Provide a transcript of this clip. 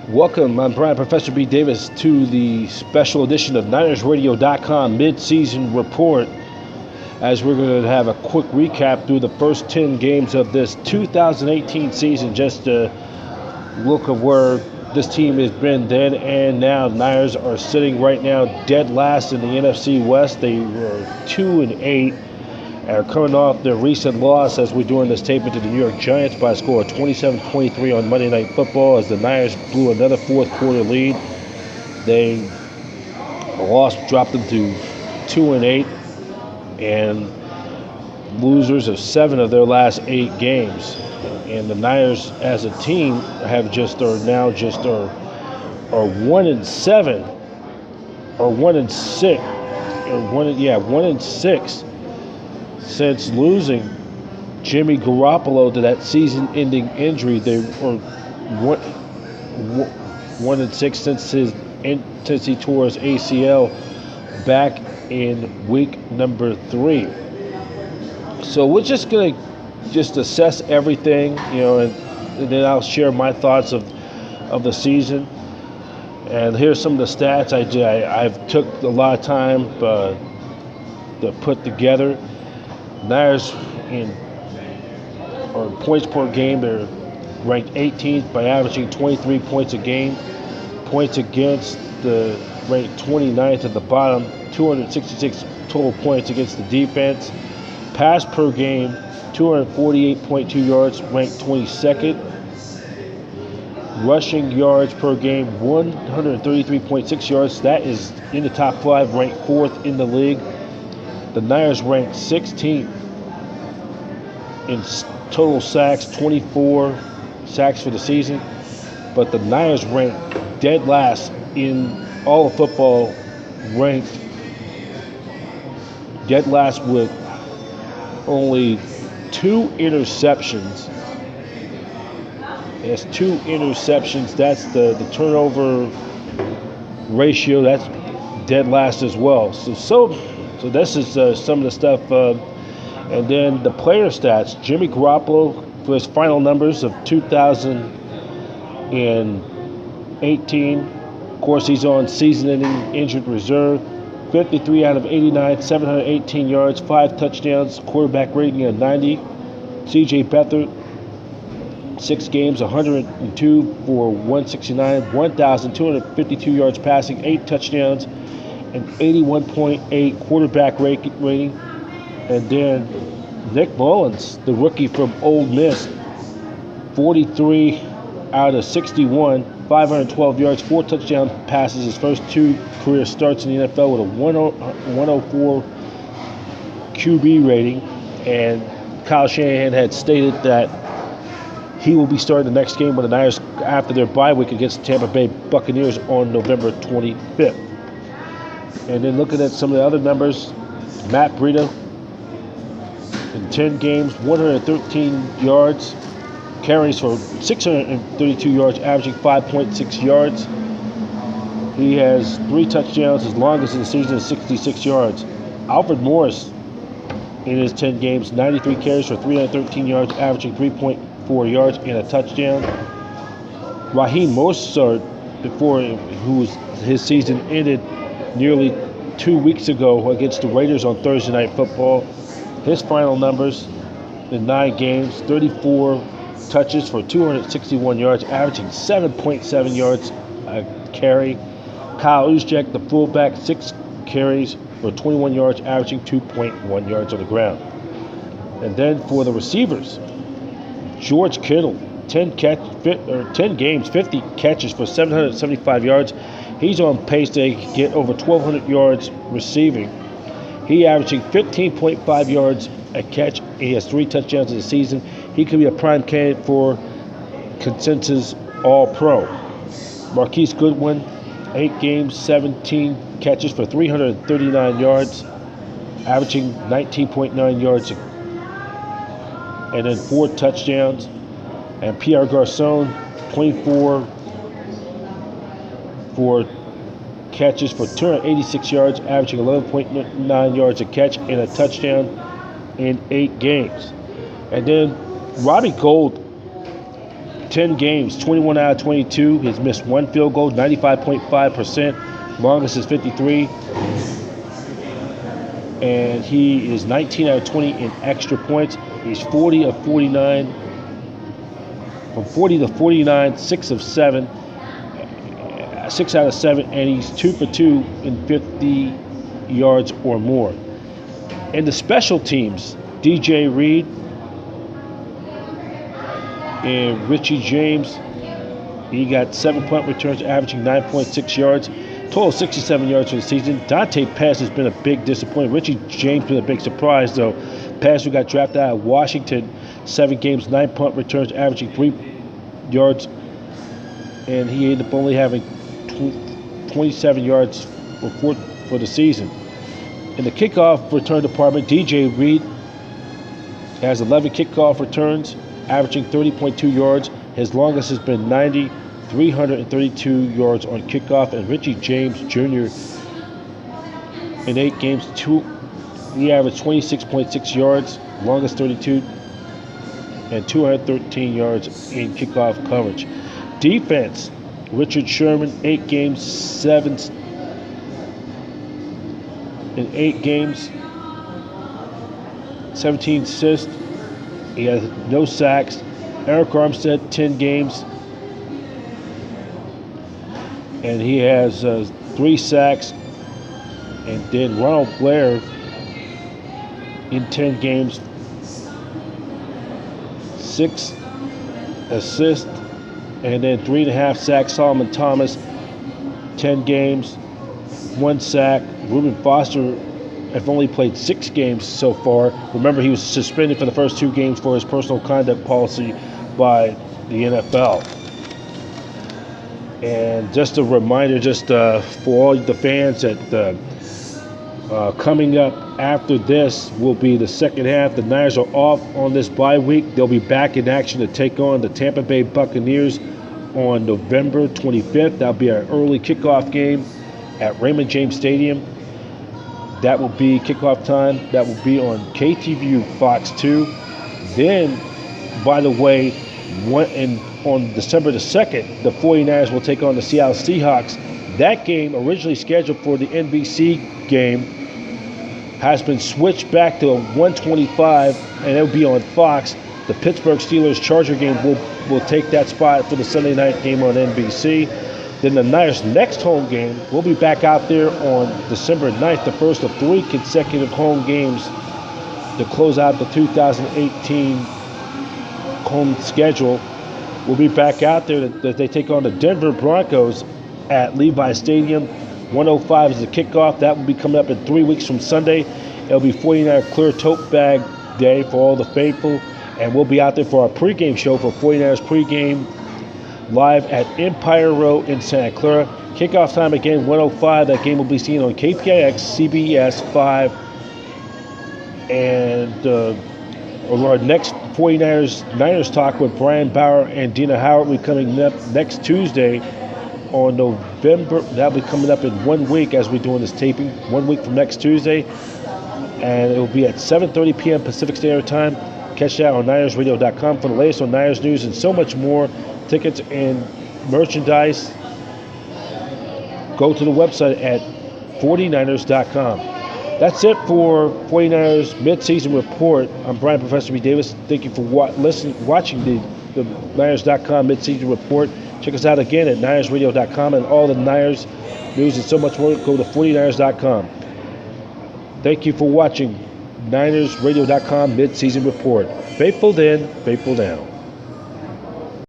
Welcome, I'm Brian Professor B. Davis to the special edition of NinersRadio.com mid-season report as we're going to have a quick recap through the first 10 games of this 2018 season, just a look of where this team has been then and now. The Niners are sitting right now dead last in the NFC West. They were 2-8. Are coming off their recent loss as we're doing this taping to the New York Giants by a score of 27-23 on Monday Night Football as the Niners blew another fourth quarter lead. They lost, dropped them to 2-8 and losers of 7 of their last 8 games. And the Niners as a team are 1-7 or 1-6 1-6 since losing Jimmy Garoppolo to that season-ending injury. They were 1-6 since he tore his ACL back in week number 3. So we're just gonna assess everything, and then I'll share my thoughts of the season. And here's some of the stats I've took a lot of time to put together. Niners in points per game, they're ranked 18th by averaging 23 points a game. Points against, the ranked 29th at the bottom, 266 total points against the defense. Pass per game, 248.2 yards, ranked 22nd. Rushing yards per game, 133.6 yards. That is in the top 5, ranked 4th in the league. The Niners ranked 16th in total sacks, 24 sacks for the season. But the Niners ranked dead last in all of football, ranked dead last with only 2 interceptions. That's 2 interceptions. That's the turnover ratio. That's dead last as well. So this is some of the stuff. And then the player stats. Jimmy Garoppolo, for his final numbers of 2018. Of course, he's on season-ending injured reserve. 53 out of 89, 718 yards, 5 touchdowns, quarterback rating of 90. C.J. Beathard, 6 games, 102 for 169, 1,252 yards passing, 8 touchdowns, and 81.8 quarterback rating. And then Nick Mullins, the rookie from Ole Miss, 43 out of 61, 512 yards, 4 touchdown passes, his first 2 career starts in the NFL with a 104 QB rating. And Kyle Shanahan had stated that he will be starting the next game with the Niners after their bye week against the Tampa Bay Buccaneers on November 25th. And then looking at some of the other numbers, Matt Breida, in 10 games, 113 yards, carries for 632 yards, averaging 5.6 yards. He has 3 touchdowns, his longest in the season is 66 yards. Alfred Morris, in his 10 games, 93 carries for 313 yards, averaging 3.4 yards and a touchdown. Raheem Mostert, his season ended nearly 2 weeks ago against the Raiders on Thursday Night Football. His final numbers in 9 games, 34 touches for 261 yards, averaging 7.7 yards a carry. Kyle Juszczyk, the fullback, 6 carries for 21 yards, averaging 2.1 yards on the ground. And then for the receivers, George Kittle, 10 games, 50 catches for 775 yards. He's on pace to get over 1,200 yards receiving. He averaging 15.5 yards a catch. He has 3 touchdowns in the season. He could be a prime candidate for consensus All-Pro. Marquise Goodwin, 8 games, 17 catches for 339 yards, averaging 19.9 yards, and then 4 touchdowns. And Pierre Garçon, 24 for catches for 286 yards, averaging 11.9 yards a catch and a touchdown in 8 games. And then Robbie Gould 10 games, 21 out of 22. He's missed one field goal, 95.5%. Longest is 53. And he is 19 out of 20 in extra points. He's 40 of 49. From 40 to 49, 6 of 7. 6 out of 7. And he's 2 for 2 in 50 yards or more. In the special teams, DJ Reed and Richie James, he got 7 punt returns, averaging 9.6 yards. Total 67 yards for the season. Dante Pass has been a big disappointment. Richie James been a big surprise, though. Pass, who got drafted out of Washington, 7 games, 9 punt returns, averaging 3 yards. And he ended up only having 27 yards for the season. In the kickoff return department, DJ Reed has 11 kickoff returns, averaging 30.2 yards. His longest has been 90, 332 yards on kickoff. And Richie James Jr. in 8 games, he averaged 26.6 yards, longest 32, and 213 yards in kickoff coverage. Defense, Richard Sherman, 8 games, 17 assists. He has no sacks. Eric Armstead, 10 games, and he has 3 sacks. And then Ronald Blair in 10 games, 6 assists, and then 3.5 sacks. Solomon Thomas, 10 games, 1 sack. Reuben Foster have only played 6 games so far. Remember, he was suspended for the first 2 games for his personal conduct policy by the NFL. And just a reminder, for all the fans, that coming up after this will be the second half. The Niners are off on this bye week. They'll be back in action to take on the Tampa Bay Buccaneers on November 25th. That'll be our early kickoff game at Raymond James Stadium. That will be kickoff time. That will be on KTVU Fox 2. Then, by the way, on December the 2nd, the 49ers will take on the Seattle Seahawks. That game, originally scheduled for the NBC game, has been switched back to 1:25, and it will be on Fox. The Pittsburgh Steelers-Charger game will take that spot for the Sunday night game on NBC. Then the Niners' next home game, we'll be back out there on December 9th, the first of 3 consecutive home games to close out the 2018 home schedule. We'll be back out there that they take on the Denver Broncos at Levi Stadium. 1:05 is the kickoff. That will be coming up in 3 weeks from Sunday. It'll be 49er Clear Tote Bag Day for all the faithful. And we'll be out there for our pregame show for 49ers pregame live at Empire Row in Santa Clara. Kickoff time again, 1:05. That game will be seen on KPIX, CBS 5. And our next 49ers Niners talk with Brian Bauer and Dina Howard will be coming up next Tuesday on November. That'll be coming up in 1 week as we're doing this taping. 1 week from next Tuesday. And it will be at 7:30 p.m. Pacific Standard Time. Catch that on NinersRadio.com for the latest on Niners news and so much more. Tickets and merchandise. Go to the website at 49ers.com. That's it for 49ers Midseason Report. I'm Brian Professor B. Davis. Thank you for watching the Niners.com Midseason Report. Check us out again at NinersRadio.com and all the Niners news and so much more. Go to 49ers.com. Thank you for watching NinersRadio.com Midseason Report. Faithful then, faithful now.